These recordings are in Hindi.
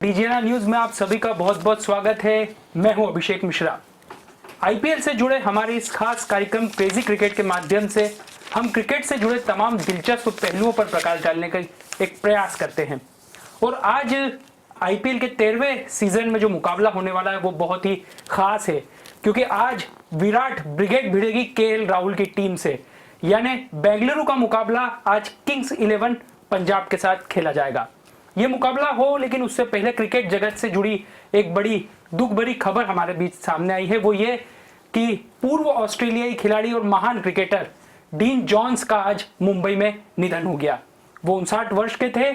डीजीएनआर न्यूज में आप सभी का बहुत बहुत स्वागत है। मैं हूं अभिषेक मिश्रा। आईपीएल से जुड़े हमारे इस खास कार्यक्रम क्रेजी क्रिकेट के माध्यम से हम क्रिकेट से जुड़े तमाम दिलचस्प पहलुओं पर प्रकाश डालने का एक प्रयास करते हैं। और आज आईपीएल के 13वें सीजन में जो मुकाबला होने वाला है वो बहुत ही खास है, क्योंकि आज विराट ब्रिगेड भिड़ेगी केएल राहुल की टीम से। यानी बेंगलुरु का मुकाबला आज किंग्स 11 पंजाब के साथ खेला जाएगा। ये मुकाबला हो, लेकिन उससे पहले क्रिकेट जगत से जुड़ी एक बड़ी दुख भरी खबर हमारे बीच सामने आई है। वो ये कि पूर्व ऑस्ट्रेलियाई खिलाड़ी और महान क्रिकेटर डीन जॉन्स का आज मुंबई में निधन हो गया। वो 59 वर्ष के थे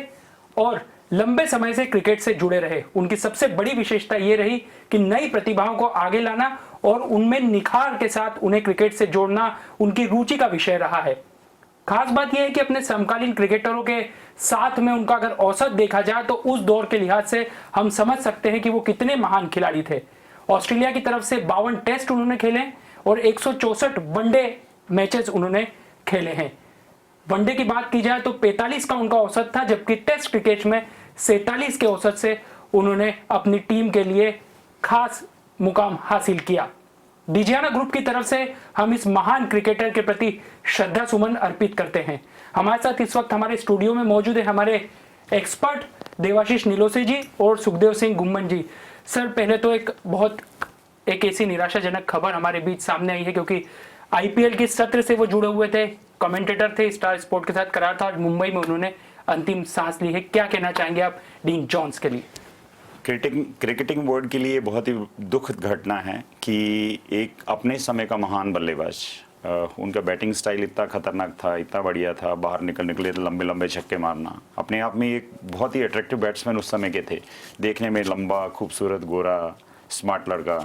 और लंबे समय से क्रिकेट से जुड़े रहे। उनकी सबसे बड़ी विशेषता ये रही कि नई प्रतिभाओं को आगे लाना और उनमें निखार के साथ उन्हें क्रिकेट से जोड़ना उनकी रुचि का विषय रहा है। खास बात यह है कि अपने समकालीन क्रिकेटरों के साथ में उनका अगर औसत देखा जाए तो उस दौर के लिहाज से हम समझ सकते हैं कि वो कितने महान खिलाड़ी थे। ऑस्ट्रेलिया की तरफ से 52 टेस्ट उन्होंने खेले और 164 वनडे मैचेस उन्होंने खेले हैं। वनडे की बात की जाए तो 45 का उनका औसत था, जबकि टेस्ट क्रिकेट में 47 के औसत से उन्होंने अपनी टीम के लिए खास मुकाम हासिल किया। डीजीएनआर ग्रुप की तरफ से हम इस महान क्रिकेटर के प्रति श्रद्धा सुमन अर्पित करते हैं। हमारे साथ इस वक्त हमारे स्टूडियो में मौजूद है हमारे एक्सपर्ट देवाशीष नीलोसी जी और सुखदेव सिंह गुम्मन जी। सर, पहले तो एक ऐसी निराशाजनक खबर हमारे बीच सामने आई है, क्योंकि आईपीएल के सत्र से वो जुड़े हुए थे, कमेंटेटर थे, स्टार स्पोर्ट के साथ करार था। आज मुंबई में उन्होंने अंतिम सांस ली है। क्या कहना चाहेंगे आप डीन जॉन्स के लिए? क्रिकेटिंग बोर्ड के लिए बहुत ही दुखद घटना है कि एक अपने समय का महान बल्लेबाज, उनका बैटिंग स्टाइल इतना खतरनाक था, इतना बढ़िया था, बाहर निकले तो लंबे लंबे छक्के मारना, अपने आप में एक बहुत ही अट्रैक्टिव बैट्समैन उस समय के थे। देखने में लंबा, खूबसूरत, गोरा, स्मार्ट लड़का,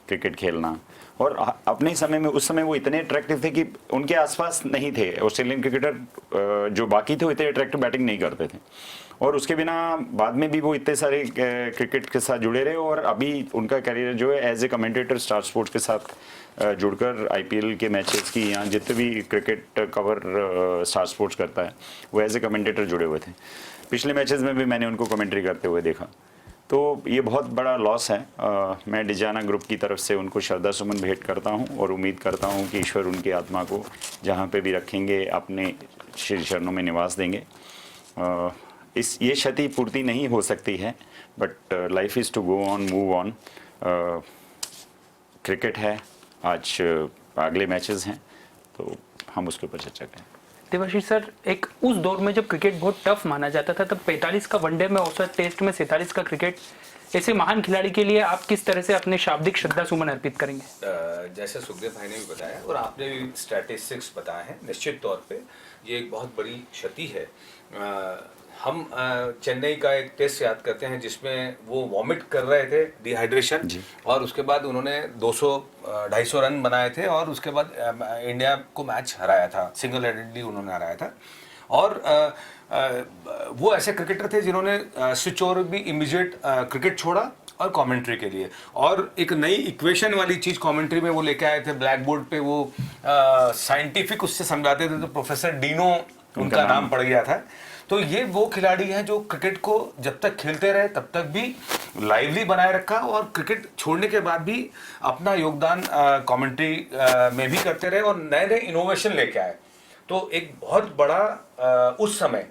क्रिकेट खेलना। और अपने समय में उस समय वो इतने अट्रैक्टिव थे कि उनके आसपास नहीं थे ऑस्ट्रेलियन क्रिकेटर जो बाकी थे, वो इतने अट्रैक्टिव बैटिंग नहीं करते थे। और उसके बिना बाद में भी वो इतने सारे क्रिकेट के साथ जुड़े रहे और अभी उनका करियर जो है as a commentator Star Sports के साथ जुड़कर आईपीएल के मैचेस की या जितने भी क्रिकेट कवर स्टार स्पोर्ट्स करता है वो एज ए कमेंटेटर जुड़े हुए थे। पिछले मैचेस में भी मैंने उनको कमेंट्री करते हुए देखा। तो ये बहुत बड़ा लॉस है। मैं डीजीएनआर ग्रुप की तरफ से उनको श्रद्धा सुमन भेंट करता हूँ और उम्मीद करता हूँ कि ईश्वर उनकी आत्मा को जहाँ पे भी रखेंगे अपने श्री चरणों में निवास देंगे। ये क्षति पूर्ति नहीं हो सकती है, but life is to go on, move on. Cricket है, आज अगले मैचेस हैं, तो हम उसके ऊपर चर्चा करें। देवाशीष सर, एक उस दौर में जब क्रिकेट बहुत टफ माना जाता था, तब 45 का वनडे में औसत, टेस्ट में 47 का क्रिकेट, ऐसे महान खिलाड़ी के लिए आप किस तरह से अपने शाब्दिक श्रद्धा सुमन अर्पित करेंगे? जैसे सुखदेव भाई ने भी बताया और आपने भी स्टैटिस्टिक्स बताए हैं, निश्चित तौर पे ये एक बहुत बड़ी क्षति है। हम चेन्नई का एक टेस्ट याद करते हैं जिसमें वो वॉमिट कर रहे थे, डिहाइड्रेशन, और उसके बाद उन्होंने 200-250 रन बनाए थे और उसके बाद इंडिया को मैच हराया था, सिंगल हैंडेडली उन्होंने हराया था। और वो ऐसे क्रिकेटर थे जिन्होंने स्विच ओवर भी इमीडिएट क्रिकेट छोड़ा और कमेंट्री के लिए, और एक नई इक्वेशन वाली चीज़ कमेंट्री में वो लेके आए थे। ब्लैक बोर्ड पे वो साइंटिफिक उससे समझाते थे, तो प्रोफेसर डीनो उनका नाम पड़ गया था। तो ये वो खिलाड़ी हैं जो क्रिकेट को जब तक खेलते रहे तब तक भी लाइवली बनाए रखा और क्रिकेट छोड़ने के बाद भी अपना योगदान कमेंट्री में भी करते रहे और नए नए इनोवेशन लेके आए। तो एक बहुत बड़ा उस समय,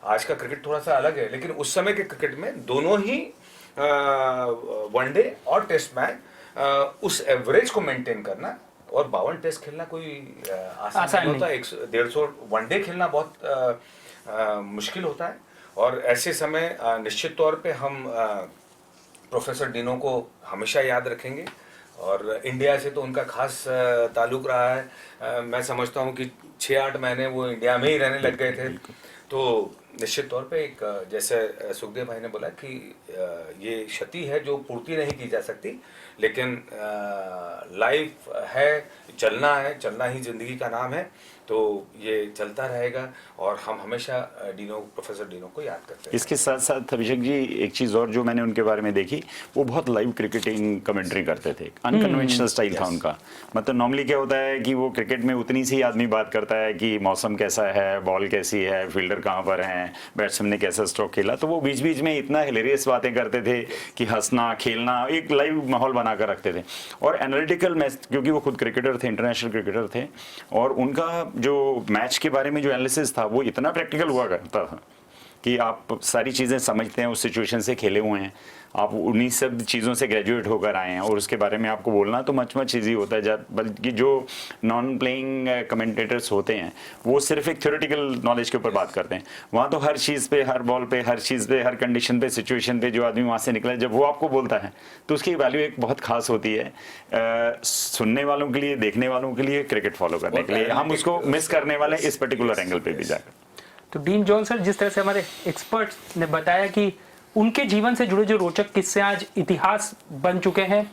आज का क्रिकेट थोड़ा सा अलग है, लेकिन उस समय के क्रिकेट में दोनों ही वनडे और टेस्ट मैच उस एवरेज को मेंटेन करना, और 52 टेस्ट खेलना कोई आसान नहीं होता। 150 वनडे खेलना बहुत मुश्किल होता है। और ऐसे समय निश्चित तौर पे हम प्रोफेसर डीनो को हमेशा याद रखेंगे, और इंडिया से तो उनका खास ताल्लुक रहा है। मैं समझता हूँ कि 6-8 महीने वो इंडिया में ही रहने लग गए थे। तो निश्चित तौर पे एक, जैसे सुखदेव भाई ने बोला कि ये क्षति है जो पूर्ति नहीं की जा सकती, लेकिन लाइफ है, चलना ही ज़िंदगी का नाम है। तो ये चलता रहेगा और हम हमेशा प्रोफेसर डिनो को याद करते हैं। इसके साथ साथ अभिषेक जी एक चीज़ और जो मैंने उनके बारे में देखी, वो बहुत लाइव क्रिकेटिंग कमेंट्री करते थे। अनकन्वेंशनल स्टाइल था उनका। मतलब नॉर्मली क्या होता है कि वो क्रिकेट में उतनी सी आदमी बात करता है कि मौसम कैसा है, बॉल कैसी है, फील्डर कहाँ पर हैं, बैट्समैन ने कैसा स्ट्रोक खेला, तो वो बीच बीच में इतना हिलेरियस बातें करते थे कि हंसना खेलना, एक लाइव माहौल बनाकर रखते थे। और एनालिटिकल मैच, क्योंकि वो खुद क्रिकेटर थे, इंटरनेशनल क्रिकेटर थे, और उनका जो मैच के बारे में जो एनालिसिस था वो इतना प्रैक्टिकल हुआ करता था कि आप सारी चीज़ें समझते हैं, उस सिचुएशन से खेले हुए हैं, आप उन्हीं सब चीज़ों से ग्रेजुएट होकर आए हैं, और उसके बारे में आपको बोलना तो मच ईजी होता है। बल्कि जो नॉन प्लेइंग कमेंटेटर्स होते हैं वो सिर्फ एक थ्योरेटिकल नॉलेज के ऊपर बात करते हैं। वहाँ तो हर चीज़ पे, हर बॉल पे, हर चीज़ पे, हर कंडीशन पे, सिचुएशन पे जो आदमी वहाँ से निकला है, जब वो आपको बोलता है तो उसकी वैल्यू एक बहुत खास होती है सुनने वालों के लिए, देखने वालों के लिए, क्रिकेट फॉलो करने के लिए। हम उसको मिस करने वाले इस पर्टिकुलर एंगल पे भी जाकर। तो डीन जॉन्स सर, जिस तरह से हमारे एक्सपर्ट्स ने बताया कि उनके जीवन से जुड़े जो रोचक किस्से आज इतिहास बन चुके हैं,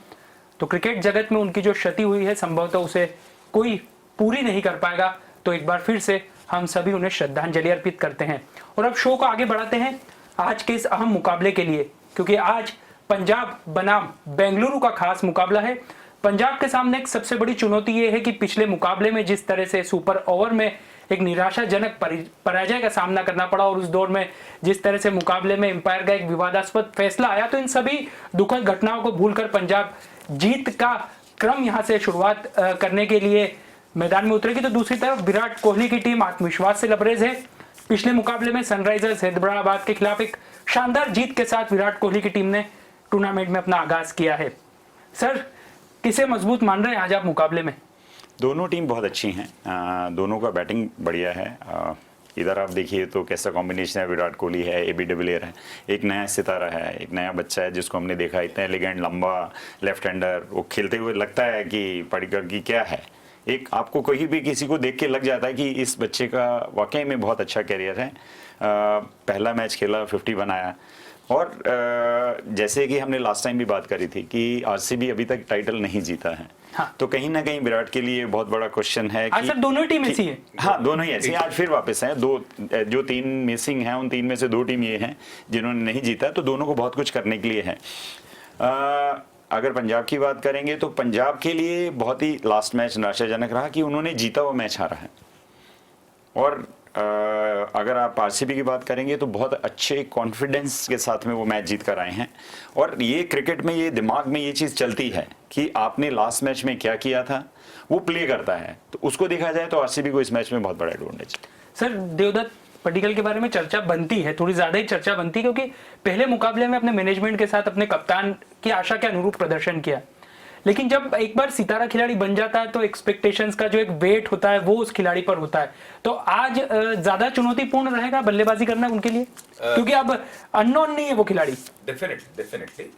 तो क्रिकेट जगत में उनकी जो क्षति हुई है संभवतः उसे कोई पूरी नहीं कर पाएगा। तो एक बार फिर से हम सभी उन्हें श्रद्धांजलि अर्पित करते हैं। और अब शो को आगे बढ़ाते हैं आज के इस अहम मुकाबले के लिए, क्योंकि आज पंजाब बनाम बेंगलुरु का खास मुकाबला है। पंजाब के सामने एक सबसे बड़ी चुनौती ये है कि पिछले मुकाबले में जिस तरह से सुपर ओवर में एक निराशाजनक पराजय का सामना करना पड़ा, और उस दौर में जिस तरह से मुकाबले में अंपायर का एक विवादास्पद फैसला आया, तो इन सभी दुखद घटनाओं को भूलकर पंजाब जीत का क्रम यहां से शुरुआत करने के लिए मैदान में उतरेगी। तो दूसरी तरफ विराट कोहली की टीम आत्मविश्वास से लबरेज है। पिछले मुकाबले में सनराइजर्स हैदराबाद के खिलाफ एक शानदार जीत के साथ विराट कोहली की टीम ने टूर्नामेंट में अपना आगाज किया है। सर, किसे मजबूत मान रहे हैं आज आप मुकाबले में? दोनों टीम बहुत अच्छी हैं, दोनों का बैटिंग बढ़िया है। इधर आप देखिए तो कैसा कॉम्बिनेशन है, विराट कोहली है, एबी डिविलियर है, एक नया सितारा है, एक नया बच्चा है जिसको हमने देखा इतना एलिगेंट, लंबा लेफ्ट हैंडर, वो खेलते हुए लगता है कि पडिक्कल की क्या है। एक आपको कोई भी किसी को देख के लग जाता है कि इस बच्चे का वाकई में बहुत अच्छा कैरियर है। पहला मैच खेला, 50 बनाया, और जैसे कि हमने लास्ट टाइम भी बात करी थी कि आरसीबी अभी तक टाइटल नहीं जीता है। हाँ। तो कहीं ना कहीं विराट के लिए बहुत बड़ा क्वेश्चन है कि सर दोनों टीम ऐसी है। हाँ, दोनों ही ऐसी हैं। आज फिर वापस हैं दो, जो 3 मिसिंग हैं उन 3 में से 2 टीम ये हैं जिन्होंने नहीं जीता, तो दोनों को बहुत कुछ करने के लिए है। अगर पंजाब की बात करेंगे तो पंजाब के लिए बहुत ही लास्ट मैच निराशाजनक रहा कि उन्होंने जीता हुआ मैच हारा है, और अगर आप आरसीबी की बात करेंगे तो बहुत अच्छे कॉन्फिडेंस के साथ में वो मैच जीत कर आए हैं। और ये क्रिकेट में ये दिमाग में ये चीज़ चलती है कि आपने लास्ट मैच में क्या किया था वो प्ले करता है, तो उसको देखा जाए तो आरसीबी को इस मैच में बहुत बड़ा एडवांटेज है। सर, देवदत्त पडिक्कल के बारे में चर्चा बनती है, थोड़ी ज्यादा ही चर्चा बनती है, क्योंकि पहले मुकाबले में अपने मैनेजमेंट के साथ अपने कप्तान की आशा के अनुरूप प्रदर्शन किया, लेकिन जब एक बार सितारा खिलाड़ी बन जाता है तो एक्सपेक्टेशंस का जो एक वेट होता है वो उस खिलाड़ी पर होता है। तो आज ज्यादा चुनौतीपूर्ण रहेगा बल्लेबाजी करना उनके लिए, क्योंकि अब अननोन नहीं है वो खिलाड़ी। डेफिनेटली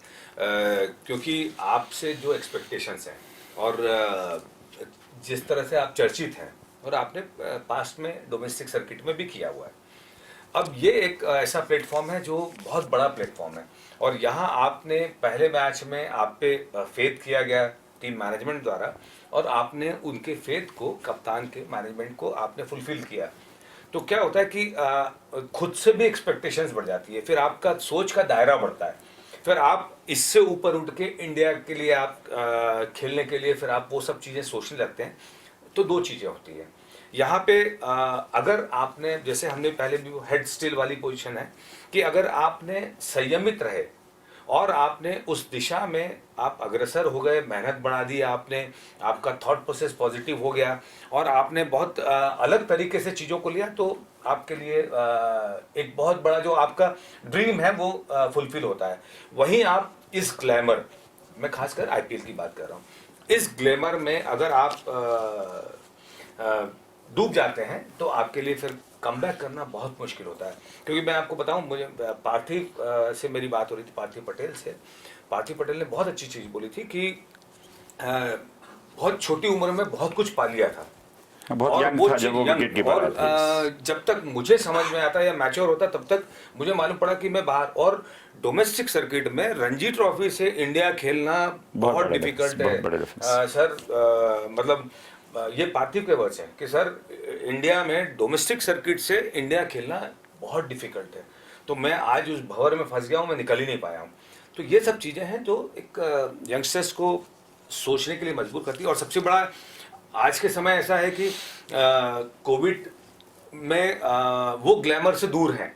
क्योंकि आपसे जो एक्सपेक्टेशंस हैं और जिस तरह से आप चर्चित हैं, और आपने पास्ट में डोमेस्टिक सर्किट में भी किया हुआ है, अब ये एक ऐसा प्लेटफॉर्म है जो बहुत बड़ा प्लेटफॉर्म है, और यहाँ आपने पहले मैच में आप पे फेथ किया गया टीम मैनेजमेंट द्वारा, और आपने उनके फेथ को, कप्तान के मैनेजमेंट को आपने फुलफिल किया। तो क्या होता है कि खुद से भी एक्सपेक्टेशंस बढ़ जाती है, फिर आपका सोच का दायरा बढ़ता है, फिर आप इससे ऊपर उठ के इंडिया के लिए आप खेलने के लिए फिर आप वो सब चीज़ें सोचने लगते हैं। तो 2 चीज़ें होती हैं यहाँ पे। अगर आपने, जैसे हमने पहले भी, हेड स्टिल वाली पोजीशन है कि अगर आपने संयमित रहे और आपने उस दिशा में आप अग्रसर हो गए, मेहनत बढ़ा दी आपने, आपका थॉट प्रोसेस पॉजिटिव हो गया और आपने बहुत अलग तरीके से चीज़ों को लिया, तो आपके लिए एक बहुत बड़ा जो आपका ड्रीम है वो फुलफिल होता है। वहीं आप इस ग्लैमर में, खासकर आईपीएल की बात कर रहा हूँ, इस ग्लैमर में अगर आप डूब जाते हैं तो आपके लिए फिर कमबैक करना बहुत मुश्किल होता है। क्योंकि मैं आपको बताऊं, मुझे पार्थिव से मेरी बात हो रही थी, पार्थिव पटेल से। पार्थिव पटेल ने बहुत अच्छी चीज़ बोली थी कि बहुत छोटी उम्र में बहुत कुछ पा लिया था, बहुत यंग था जब वो विकेट कीपर था। जब तक मुझे समझ में आता या मैच्योर होता तब तक मुझे मालूम पड़ा कि मैं बाहर, और डोमेस्टिक सर्किट में रणजी ट्रॉफी से इंडिया खेलना बहुत डिफिकल्ट है सर। मतलब ये पार्थिव के वर्ड्स हैं कि सर इंडिया में डोमेस्टिक सर्किट से इंडिया खेलना बहुत डिफिकल्ट है, तो मैं आज उस भंवर में फंस गया हूँ, मैं निकल ही नहीं पाया हूँ। तो ये सब चीज़ें हैं जो एक यंगस्टर्स को सोचने के लिए मजबूर करती है। और सबसे बड़ा आज के समय ऐसा है कि कोविड में वो ग्लैमर से दूर हैं,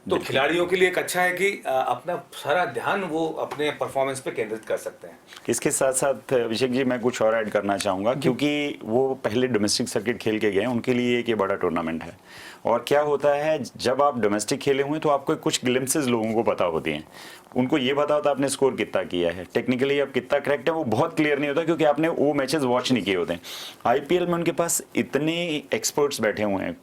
तो खिलाड़ियों के लिए एक अच्छा है कि अपना सारा ध्यान वो अपने परफॉर्मेंस पे केंद्रित कर सकते हैं। इसके साथ साथ अभिषेक जी मैं कुछ और ऐड करना चाहूँगा, क्योंकि वो पहले डोमेस्टिक सर्किट खेल के गए, उनके लिए एक ये बड़ा टूर्नामेंट है। और क्या होता है, जब आप डोमेस्टिक खेले हुए तो आपको कुछ ग्लिम्पसेस लोगों को पता होती हैं। उनको ये पता होता है आपने स्कोर कितना किया है, टेक्निकली आप कितना करेक्ट है, वो बहुत क्लियर नहीं होता क्योंकि आपने वो मैचेस वॉच नहीं किए होते हैं। आईपीएल में उनके पास इतने एक्सपर्ट्स बैठे हुए हैं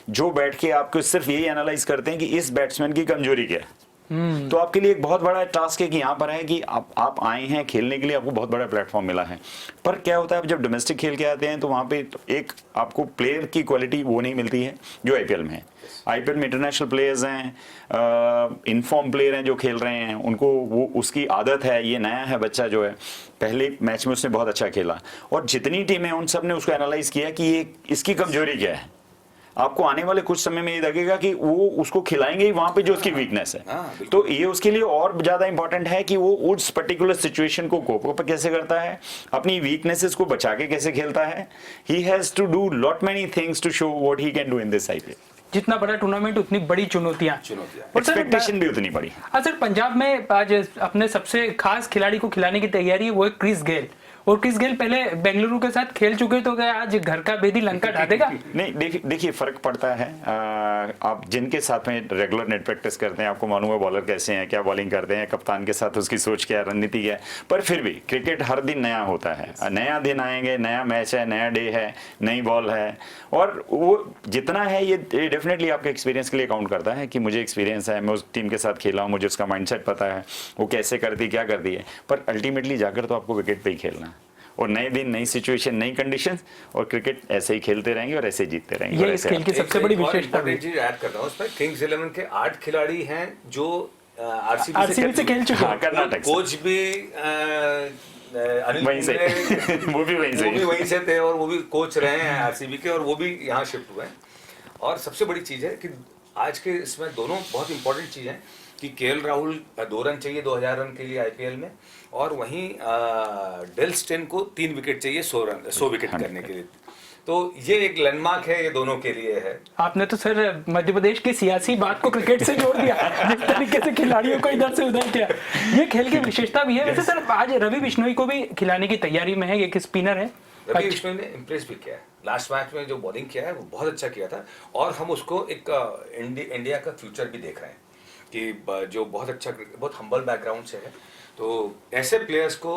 जो बैठ के आपको सिर्फ यही एनालाइज करते हैं कि इस बैट्समैन की कमजोरी क्या है। तो आपके लिए एक बहुत बड़ा टास्क है कि यहाँ पर है कि आप आए हैं खेलने के लिए, आपको बहुत बड़ा प्लेटफॉर्म मिला है। पर क्या होता है, आप जब डोमेस्टिक खेल के आते हैं तो वहाँ पे एक आपको प्लेयर की क्वालिटी वो नहीं मिलती है जो आईपीएल में है। आईपीएल में इंटरनेशनल प्लेयर्स हैं, इनफॉर्म प्लेयर हैं जो खेल रहे हैं, उनको वो उसकी आदत है। ये नया है बच्चा जो है, पहले मैच में उसने बहुत अच्छा खेला और जितनी टीमें उन सब ने उसको एनालाइज किया कि ये इसकी कमजोरी क्या है। आपको आने वाले कुछ समय में ये लगेगा कि वो उसको खिलाएंगे ही वहां पे जो उसकी वीकनेस है। तो ये उसके लिए और ज्यादा इंपॉर्टेंट है कि वो उस पर्टिकुलर सिचुएशन को कोप अप कैसे करता है, अपनी वीकनेसेस को बचा के कैसे खेलता है। He has to do lot many things to show what he can do in this IPL. जितना बड़ा टूर्नामेंट उतनी बड़ी चुनौतियां, एक्सपेक्टेशन भी उतनी बड़ी। सर पंजाब में आज अपने सबसे खास खिलाड़ी को खिलाने की तैयारी है, वो है क्रिस गेल। और क्रिस गेल पहले बेंगलुरु के साथ खेल चुके, तो क्या आज घर का बेदी लंका ढा देगा? नहीं, देखिए फर्क पड़ता है। आप जिनके साथ में रेगुलर नेट प्रैक्टिस करते हैं, आपको मालूम है बॉलर कैसे हैं, क्या बॉलिंग करते हैं, कप्तान के साथ उसकी सोच क्या है, रणनीति क्या है। पर फिर भी क्रिकेट हर दिन नया होता है, नया दिन आएंगे, नया मैच है, नया डे है, नई बॉल है। और वो जितना है ये डेफिनेटली आपके एक्सपीरियंस के लिए काउंट करता है कि मुझे एक्सपीरियंस है, मैं उस टीम के साथ खेला हूँ, मुझे उसका माइंडसेट पता है, वो कैसे करती क्या करती है। पर अल्टीमेटली जाकर तो आपको विकेट पे ही खेलना है, और नए दिन, नई सिचुएशन, नई कंडीशंस, और क्रिकेट ऐसे ही खेलते रहेंगे और ऐसे जीतते रहेंगे। ये इस खेल की सबसे बड़ी विशेषता है। चीज ऐड करता हूं उसमें, किंग्स 11 के 8 खिलाड़ी हैं जो आरसीबी से खेल चुके हैं। कर्नाटक कोच भी अनिल वहीं से वो भी वहीं से थे और वो भी कोच रहे हैं आरसीबी के, और वो भी यहाँ शिफ्ट हुए हैं। और सबसे बड़ी चीज है कि आज के इसमें दोनों बहुत इंपॉर्टेंट चीज है कि केएल राहुल 2 रन चाहिए 2000 रन के लिए आईपीएल में, और वहीं डेल स्टेन को 3 विकेट चाहिए 100 विकेट करने के लिए। तो ये एक लैंडमार्क है, ये दोनों के लिए है। आपने तो सर मध्य प्रदेश की सियासी बात को क्रिकेट से जोड़ दिया, जिस तरीके से खिलाड़ियों को इधर से उधर किया। ये खेल की विशेषता भी है। वैसे सर आज रवि बिश्नोई को भी खिलाने की तैयारी में है, एक स्पिनर है। रवि बिश्नोई ने इम्प्रेस भी किया है, लास्ट मैच में जो बॉलिंग किया है वो बहुत अच्छा किया था, और हम उसको एक इंडिया का फ्यूचर भी देख रहे हैं कि जो बहुत अच्छा, बहुत हम्बल बैकग्राउंड से है। तो ऐसे प्लेयर्स को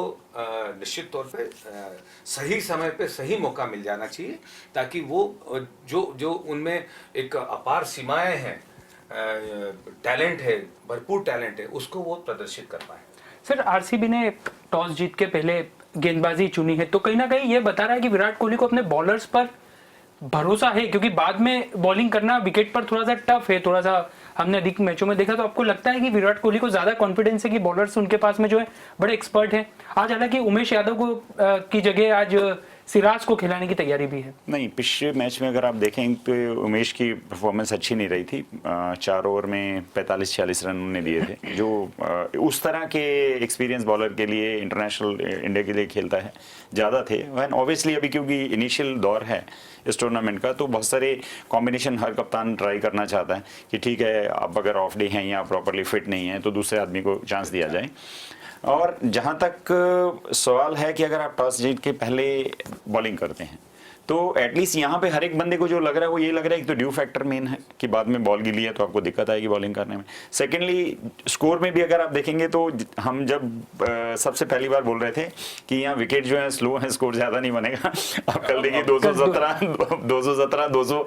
निश्चित तौर पे सही समय पे सही मौका मिल जाना चाहिए, ताकि वो जो उनमें एक अपार सीमाएं हैं, टैलेंट है, भरपूर टैलेंट है, उसको वो प्रदर्शित कर पाए। सर आरसीबी ने टॉस जीत के पहले गेंदबाजी चुनी है, तो कहीं ना कहीं ये बता रहा है कि विराट कोहली को अपने बॉलर्स पर भरोसा है, क्योंकि बाद में बॉलिंग करना विकेट पर थोड़ा सा टफ है, थोड़ा सा हमने अधिक मैचों में देखा। तो आपको लगता है कि विराट कोहली को ज्यादा कॉन्फिडेंस है कि बॉलर्स उनके पास में जो है बड़े एक्सपर्ट हैं? आज हालांकि उमेश यादव को की जगह आज सिराज को खिलाने की तैयारी भी है। नहीं, पिछले मैच में अगर आप देखें तो उमेश की परफॉर्मेंस अच्छी नहीं रही थी। 4 ओवर में 45-46 रन उन्होंने दिए थे, जो उस तरह के एक्सपीरियंस बॉलर के लिए, इंटरनेशनल इंडिया के लिए खेलता है, ज़्यादा थे। एंड ऑब्वियसली अभी क्योंकि इनिशियल दौर है इस टूर्नामेंट का, तो बहुत सारे कॉम्बिनेशन हर कप्तान ट्राई करना चाहता है कि ठीक है, आप अगर ऑफ डे हैं या प्रॉपरली फिट नहीं है तो दूसरे आदमी को चांस दिया जाए। और जहाँ तक सवाल है कि अगर आप टॉस जीत के पहले बॉलिंग करते हैं तो एटलीस्ट यहाँ पे हर एक बंदे को जो लग रहा है वो ये लग रहा है कि तो ड्यू फैक्टर मेन है कि बाद में बॉल गिली है तो आपको दिक्कत आएगी बॉलिंग करने में। सेकेंडली स्कोर में भी अगर आप देखेंगे तो हम जब सबसे पहली बार बोल रहे थे कि यहाँ विकेट जो है स्लो है, स्कोर ज़्यादा नहीं बनेगा, आप कल देखिए 217, 200,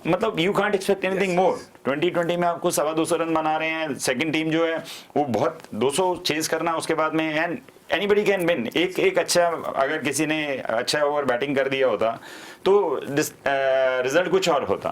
मतलब you can't expect anything more. 2020 में आपको 225 रन बना रहे हैं, सेकेंड टीम जो है वो बहुत 200 चेज करना उसके बाद में, एंड एनीबडी कैन विन। एक अच्छा, अगर किसी ने अच्छा ओवर बैटिंग कर दिया होता तो रिजल्ट कुछ और होता।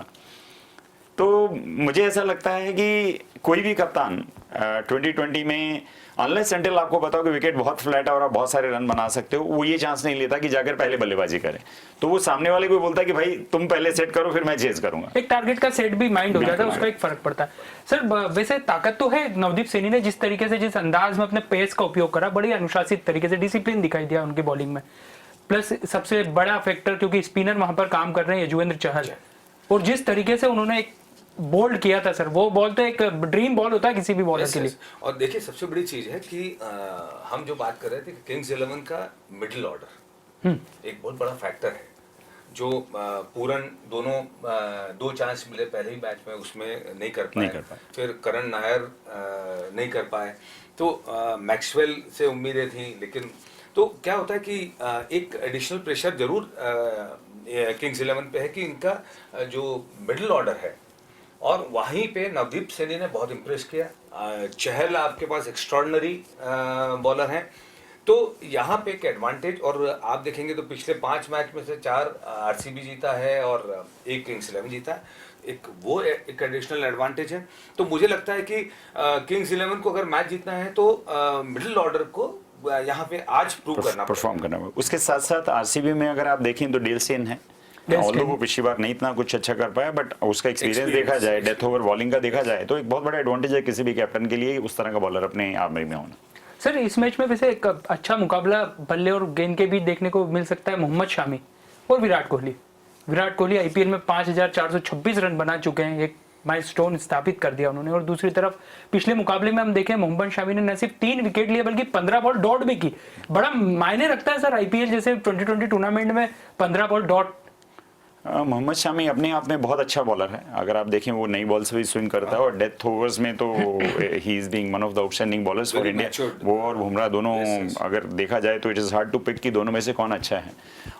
तो मुझे ऐसा लगता है कि कोई भी कप्तान 2020 में अनलेस अनटिल आपको पता हो कि विकेट बहुत फ्लैट है और आप बहुत सारे रन बना सकते हो, वो ये चांस नहीं लेता कि जाकर पहले बल्लेबाजी करे। तो वो सामने वाले को बोलता है कि भाई तुम पहले सेट करो फिर मैं चेज करूंगा। एक टारगेट का सेट भी माइंड हो जाता है, उसका एक फर्क पड़ता है। सर वैसे ताकत तो है, नवदीप सैनी ने जिस तरीके से जिस अंदाज में अपने पेस का उपयोग करा, बड़ी अनुशासित तरीके से डिसिप्लिन दिखाई दिया उनकी बॉलिंग में। प्लस सबसे बड़ा फैक्टर क्योंकि स्पिनर वहां पर काम कर रहे हैं यजुवेंद्र चहल, और जिस तरीके से उन्होंने एक बोल्ड किया था सर, वो बॉल तो एक ड्रीम बॉल होता है किसी भी बॉलर के लिए। और देखिए सबसे बड़ी चीज है कि हम जो बात कर रहे थे कि किंग्स 11 का मिडिल ऑर्डर एक बहुत बड़ा फैक्टर है, जो पूरन दोनों 2 चांस मिले पहले ही मैच में, उसमें नहीं कर पाए। फिर करण नायर नहीं कर पाए, तो मैक्सवेल से उम्मीदें थी, लेकिन तो क्या होता है कि एक एडिशनल प्रेशर जरूर किंग्स 11 पे है कि इनका जो मिडिल ऑर्डर है, और वहीं पे नवदीप सैनी ने बहुत इम्प्रेस किया। चहल आपके पास एक्स्ट्रॉर्डनरी बॉलर हैं, तो यहाँ पे एक एडवांटेज, और आप देखेंगे तो पिछले 5 मैच में से 4 आरसीबी जीता है और 1 किंग्स 11 जीता है, वो एक एडिशनल एडवांटेज है। तो मुझे लगता है कि किंग्स 11 को अगर मैच जीतना है तो मिडिल ऑर्डर को यहाँ पे आज प्रूव करना, परफॉर्म करना होगा। उसके साथ साथ आरसीबी में अगर आप देखें तो डेल स्टेन है, ऑल्दो वो पिछली बार नहीं इतना कुछ अच्छा कर पाया, बट उसका एक्सपीरियंस देखा जाए, डेथ ओवर बॉलिंग का देखा जाए, तो एक बहुत बड़ा एडवांटेज है किसी भी कैप्टन के लिए उस तरह का बॉलर अपने आर्मरी में होना। सर इस मैच में वैसे एक अच्छा मुकाबला बल्ले और गेंद के बीच देखने को मिल सकता है। मोहम्मद शामी और विराट कोहली आईपीएल में 5426 रन बना चुके हैं, एक माइलस्टोन स्थापित कर दिया उन्होंने। और दूसरी तरफ पिछले मुकाबले में हम देखें मोहम्मद शामी ने न सिर्फ 3 विकेट लिए बल्कि 15 बॉल डॉट भी की। बड़ा मायने रखता है सर आईपीएल जैसे 2020 टूर्नामेंट में 15 बॉल डॉट। मोहम्मद शामी अपने आप में बहुत अच्छा बॉलर है, अगर आप देखें वो नई बॉल से भी स्विंग करता है, और डेथ ओवर्स में तो he is being one of the outstanding bowlers for India. वो और बुमराह दोनों अगर देखा जाए तो it is hard to pick कि दोनों में से कौन अच्छा है,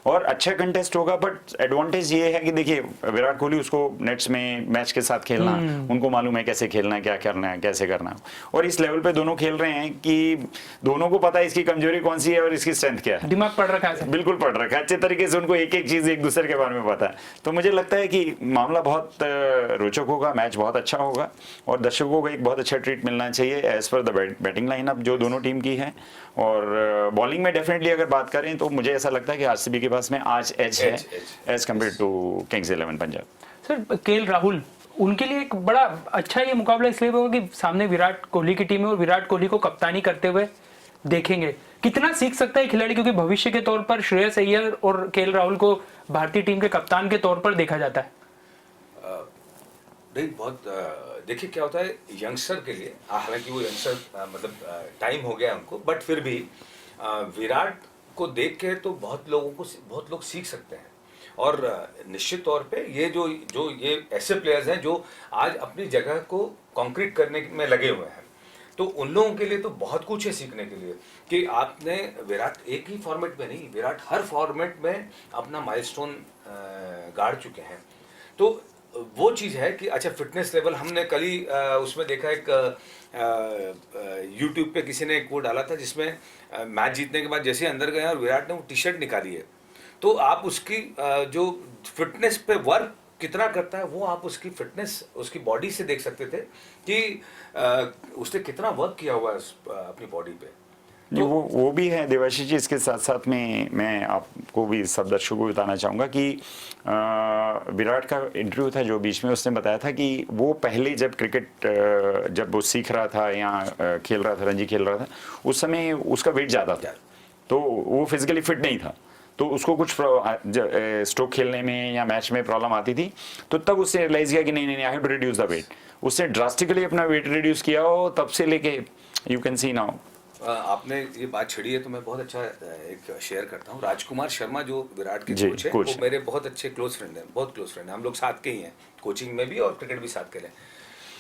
और अच्छा कंटेस्ट होगा। बट एडवांटेज ये है कि देखिए विराट कोहली, उसको नेट्स में मैच के साथ खेलना, उनको मालूम है कैसे खेलना है, क्या करना है, कैसे करना है, और इस लेवल पे दोनों खेल रहे हैं कि दोनों को पता है इसकी कमजोरी कौन सी है और इसकी स्ट्रेंथ क्या है। दिमाग पढ़ रखा है, बिल्कुल पढ़ रखा है अच्छे तरीके से, उनको एक एक चीज एक दूसरे के बारे में पता है। तो मुझे लगता है कि मामला बहुत रोचक होगा, मैच बहुत अच्छा होगा, और दर्शकों को एक बहुत अच्छा ट्रीट मिलना चाहिए as per the batting lineup जो दोनों टीम की है। और बॉलिंग में डेफिनेटली अगर बात करें तो मुझे ऐसा लगता है कि आरसीबी के पास में आज एज है edge compare to Kings 11 Punjab. Sir KL Rahul, उनके लिए एक बड़ा अच्छा ये मुकाबला इसलिए होगा कि सामने विराट कोहली की टीम है और विराट कोहली को कप्तानी करते हुए देखेंगे। कितना सीख सकता है खिलाड़ी, क्योंकि भविष्य के तौर पर श्रेयस अय्यर और केएल राहुल को भारतीय टीम के कप्तान के तौर पर देखा जाता है। नहीं, बहुत देखिए क्या होता है यंगस्टर के लिए, हालांकि वो यंगस्टर मतलब टाइम हो गया उनको, बट फिर भी विराट को देख के तो बहुत लोग सीख सकते हैं। और निश्चित तौर पे ये जो ये ऐसे प्लेयर्स हैं जो आज अपनी जगह को कॉन्क्रीट करने में लगे हुए हैं, तो उन लोगों के लिए तो बहुत कुछ है सीखने के लिए कि आपने विराट एक ही फॉर्मेट में नहीं, विराट हर फॉर्मेट में अपना माइलस्टोन गाड़ चुके हैं। तो वो चीज़ है कि अच्छा फिटनेस लेवल, हमने कल ही उसमें देखा, एक यूट्यूब पे किसी ने एक वो डाला था जिसमें मैच जीतने के बाद जैसे अंदर गए और विराट ने वो टी शर्ट निकाली है, तो आप उसकी जो फिटनेस पे वर्क कितना करता है वो आप उसकी फिटनेस, उसकी बॉडी से देख सकते थे कि उसने कितना वर्क किया हुआ है अपनी बॉडी पे। तो वो भी है देवाशीष जी। इसके साथ साथ में मैं आपको भी सब दर्शकों को बताना चाहूँगा कि विराट का इंटरव्यू था जो बीच में, उसने बताया था कि वो पहले जब क्रिकेट जब वो सीख रहा था या खेल रहा था, रणजी खेल रहा था, उस समय उसका वेट ज़्यादा था, तो वो फिजिकली फिट नहीं था, तो उसको कुछ स्ट्रोक खेलने में या मैच में प्रॉब्लम आती थी। तो तब उसने रियलाइज किया कि नहीं I have to reduce the weight. उसने ड्रास्टिकली अपना वेट रिड्यूस किया हो, तब से लेके यू कैन सी नाउ। आपने ये बात छेड़ी है तो मैं बहुत अच्छा एक शेयर करता हूँ। राजकुमार शर्मा जो विराट के कोच है, वो मेरे बहुत अच्छे क्लोज फ्रेंड हैं, बहुत क्लोज फ्रेंड हैं, हम लोग साथ के ही हैं, कोचिंग में भी और क्रिकेट भी साथ खेले।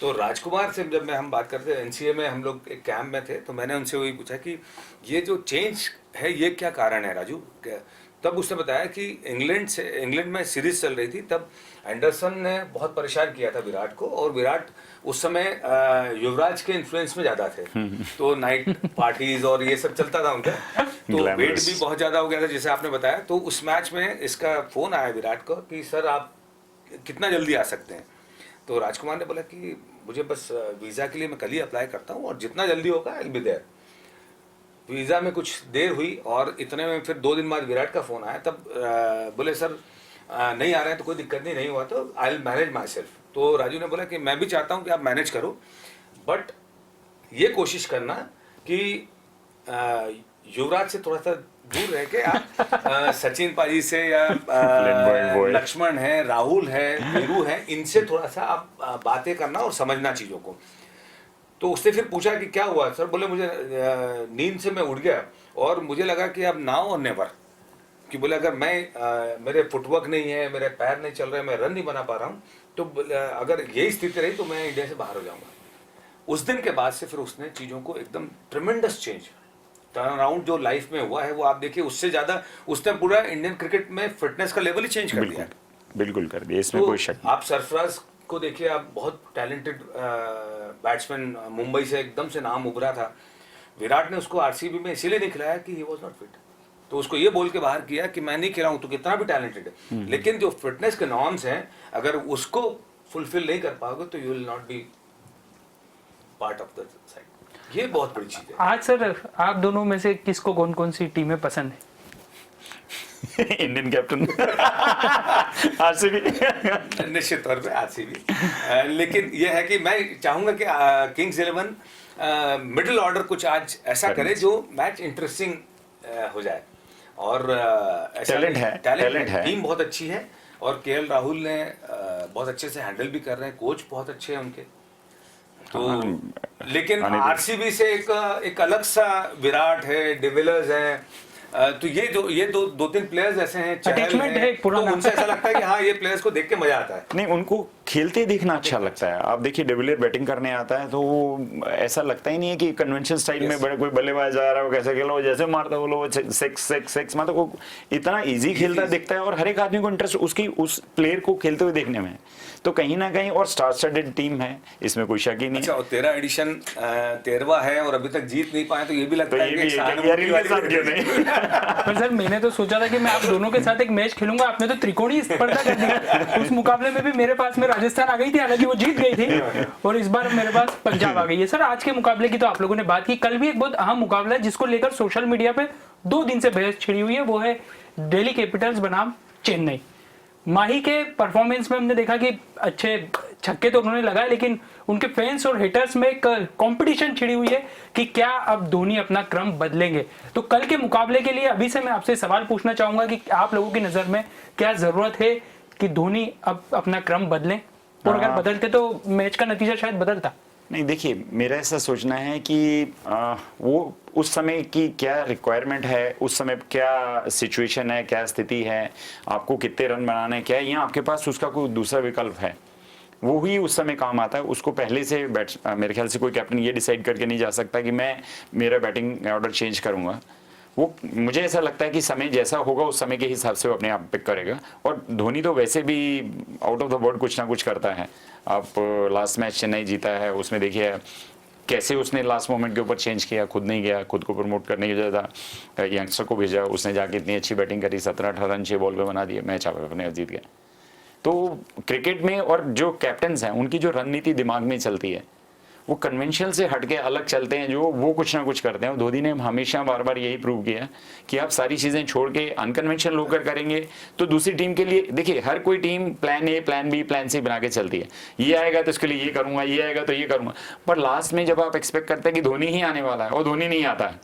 तो राजकुमार से जब हम बात करते हैं, एनसीए में हम लोग एक कैंप में थे, तो मैंने उनसे वही पूछा कि ये जो चेंज है ये क्या कारण है राजू। तब उसने बताया कि इंग्लैंड में सीरीज चल रही थी, तब एंडरसन ने बहुत परेशान किया था विराट को, और विराट उस समय युवराज के इन्फ्लुएंस में ज़्यादा थे, तो नाइट पार्टीज और ये सब चलता था उनका, तो वेट भी बहुत ज़्यादा हो गया था जैसे आपने बताया। तो उस मैच में इसका फ़ोन आया विराट को कि सर आप कितना जल्दी आ सकते हैं। तो राजकुमार ने बोला कि मुझे बस वीज़ा के लिए मैं कल ही अप्लाई करता हूँ और जितना जल्दी होगा I will be there. Visa में कुछ देर हुई और इतने में फिर 2 दिन बाद विराट का फ़ोन आया। तब बोले सर नहीं आ रहे हैं तो कोई दिक्कत नहीं हुआ तो I will manage my self. तो राजू ने बोला कि मैं भी चाहता हूँ कि आप मैनेज करो, बट ये कोशिश करना कि युवराज से थोड़ा सा दूर रह के आप सचिन पाजी से या लक्ष्मण है, राहुल है, वीरू है, इनसे थोड़ा सा आप बातें करना और समझना चीज़ों को। तो उसने फिर पूछा कि क्या हुआ सर? बोले मुझे नींद से मैं उठ गया और मुझे लगा कि अब नाउ और नेवर, कि बोले अगर मैं मेरे फुटवर्क नहीं है, मेरे पैर नहीं चल रहे, मैं रन नहीं बना पा रहा हूँ, तो अगर यही स्थिति रही तो मैं इंडिया से बाहर हो जाऊंगा। उस दिन के बाद से फिर उसने चीज़ों को एकदम ट्रिमेंडस चेंज, टर्न अराउंड जो लाइफ में हुआ है वो आप देखिए, उससे ज़्यादा उसने पूरा इंडियन क्रिकेट में फिटनेस का लेवल ही चेंज कर दिया। बिल्कुल कर दिया, इसमें तो कोई शक नहीं। आप सरफराज को देखिए, आप बहुत टैलेंटेड बैट्समैन, मुंबई से एकदम से नाम उभरा था। विराट ने उसको आरसीबी में इसीलिए नहीं खिलाया कि ही वाज नॉट फिट, तो उसको ये बोल के बाहर किया कि मैं नहीं खिलाऊं तो कितना भी टैलेंटेड है, लेकिन जो फिटनेस के नॉर्म्स हैं अगर उसको फुलफिल नहीं कर पाओगे तो you will not be part of the side. ये बहुत बड़ी चीज है। आज सर आप दोनों में से किसको कौन कौन सी टीमें पसंद है? इंडियन कैप्टन आरसीबी, निश्चित तौर पे आरसीबी, लेकिन यह है कि मैं चाहूंगा कि किंग्स 11 मिडिल ऑर्डर कुछ आज ऐसा करे जो मैच इंटरेस्टिंग हो जाए। और टैलेंट है, टीम बहुत अच्छी है और केएल राहुल ने बहुत अच्छे से हैंडल भी कर रहे हैं, कोच बहुत अच्छे हैं उनके। तो लेकिन आरसीबी से एक अलग सा विराट है, डिविलियर्स है, तो ये दो तीन प्लेयर्स ऐसे हैं, अटैचमेंट है तो उनसे ऐसा लगता है कि हाँ ये प्लेयर्स को देख के मजा आता है। नहीं, उनको खेलते देखना अच्छा लगता है। आप देखिए डिविलियर बैटिंग करने आता है तो ऐसा लगता ही नहीं है कि कन्वेंशन स्टाइल में बड़े कोई बल्लेबाज जा रहा है वो कैसे खेला, वो जैसे मारता है वो सिक्स मतलब वो इतना इजी खेलता दिखता है और हर एक आदमी को इंटरेस्ट उसकी उस प्लेयर को खेलते हुए देखने में। तो कहीं ना कहीं और स्टार स्टडेड टीम है, इसमें कोई शक ही नहीं। अच्छा, 13 एडिशन 13वां है और अभी तक जीत नहीं पाए, तो ये भी लगता है कि पर सर मैंने तो सोचा था कि मैं आप दोनों के साथ एक मैच खेलूंगा, आपने तो त्रिकोणीय स्पर्धा कर दी। उस मुकाबले में भी मेरे पास में राजस्थान आ गई थी, हालांकि वो जीत गई थी, और इस बार मेरे पास पंजाब आ गई है। सर आज के मुकाबले की तो आप लोगों ने बात की, कल भी एक बहुत अहम मुकाबला है जिसको लेकर सोशल मीडिया पे 2 दिन से बहस छिड़ी हुई है, वो है दिल्ली कैपिटल्स बनाम चेन्नई। माही के परफॉर्मेंस में हमने देखा कि अच्छे छक्के तो उन्होंने लगाए, लेकिन उनके फैंस और हिटर्स में एक कंपटीशन छिड़ी हुई है कि क्या अब धोनी अपना क्रम बदलेंगे। तो कल के मुकाबले के लिए अभी से मैं आपसे सवाल पूछना चाहूंगा कि आप लोगों की नजर में क्या जरूरत है कि धोनी अब अपना क्रम बदलें, और अगर बदलते तो मैच का नतीजा शायद बदलता। नहीं, देखिए मेरा ऐसा सोचना है कि वो उस समय की क्या रिक्वायरमेंट है, उस समय क्या सिचुएशन है, क्या स्थिति है, आपको कितने रन बनाने हैं, क्या यहाँ आपके पास उसका कोई दूसरा विकल्प है, वो ही उस समय काम आता है। उसको पहले से मेरे ख्याल से कोई कैप्टन ये डिसाइड करके नहीं जा सकता कि मैं मेरा बैटिंग ऑर्डर चेंज करूँगा। वो मुझे ऐसा लगता है कि समय जैसा होगा उस समय के हिसाब से वो अपने आप पिक करेगा। और धोनी तो वैसे भी आउट ऑफ द बोर्ड कुछ ना कुछ करता है। आप लास्ट मैच चेन्नई जीता है, उसमें देखिए कैसे उसने लास्ट मोमेंट के ऊपर चेंज किया, खुद नहीं गया, खुद को प्रमोट करने की वजह था यंगस्टर को भेजा, उसने जाके इतनी अच्छी बैटिंग करी, 17-18 रन 6 बॉल पे बना दिए, मैच आप अपने जीत गए। तो क्रिकेट में और जो कैप्टन्स हैं उनकी जो रणनीति दिमाग में चलती है वो कन्वेंशनल से हटके अलग चलते हैं, जो वो कुछ ना कुछ करते हैं। धोनी ने हमेशा बार बार यही प्रूव किया कि आप सारी चीज़ें छोड़ के अनकन्वेंशनल होकर करेंगे तो दूसरी टीम के लिए, देखिए हर कोई team plan A, plan B, plan C बना के चलती है। ये आएगा तो इसके लिए ये करूंगा, ये आएगा तो ये करूंगा, पर लास्ट में जब आप एक्सपेक्ट करते हैं कि धोनी ही आने वाला है और धोनी नहीं आता है,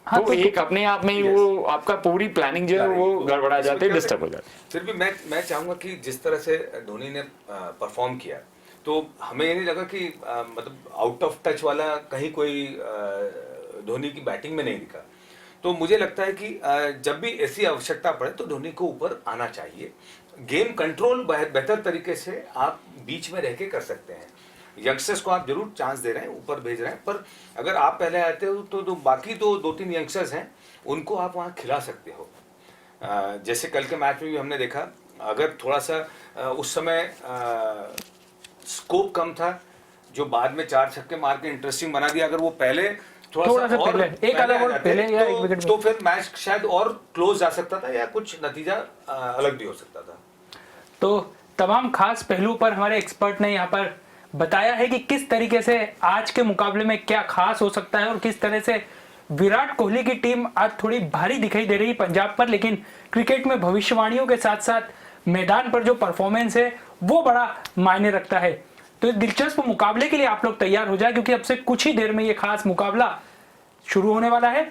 हाँ, तो एक अपने आप में वो आपका पूरी प्लानिंग जो है वो गड़बड़ा जाती है, डिस्टर्ब हो जाती है। फिर भी मैं चाहूंगा कि जिस तरह से धोनी ने परफॉर्म किया तो हमें ये नहीं लगा कि मतलब आउट ऑफ टच वाला कहीं कोई धोनी की बैटिंग में नहीं दिखा। तो मुझे लगता है कि जब भी ऐसी आवश्यकता पड़े तो धोनी को ऊपर आना चाहिए। गेम कंट्रोल बेहतर तरीके से आप बीच में रह के कर सकते हैं। यंगस्टर्स को आप जरूर चांस दे रहे हैं, ऊपर भेज रहे हैं, पर अगर आप पहले आते हो तो बाकी तो 2-3 यंगस्टर्स हैं उनको आप वहाँ खिला सकते हो। जैसे कल के मैच में भी हमने देखा, अगर थोड़ा सा उस समय स्कोप कम था, जो बाद में 4 छक्के मार के इंटरेस्टिंग बना दिया, अगर वो पहले थोड़ा सा और एक आधा बॉल पहले या एक विकेट तो फिर मैच शायद और क्लोज जा सकता था या कुछ नतीजा अलग भी हो सकता था। तो तमाम खास पहलुओं पर हमारे एक्सपर्ट ने यहाँ पर बताया है कि किस तरीके से आज के मुकाबले में क्या खास हो सकता है और किस तरह से विराट कोहली की टीम आज थोड़ी भारी दिखाई दे रही है पंजाब पर, लेकिन क्रिकेट में भविष्यवाणियों के साथ साथ मैदान पर जो परफॉर्मेंस है वो बड़ा मायने रखता है। तो इस दिलचस्प मुकाबले के लिए आप लोग तैयार हो जाए, क्योंकि अब से कुछ ही देर में ये खास मुकाबला शुरू होने वाला है।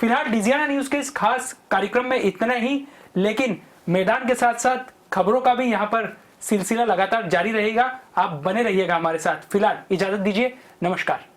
फिलहाल डिजियाना न्यूज के इस खास कार्यक्रम में इतना ही, लेकिन मैदान के साथ साथ खबरों का भी यहाँ पर सिलसिला लगातार जारी रहेगा। आप बने रहिएगा हमारे साथ। फिलहाल इजाजत दीजिए, नमस्कार।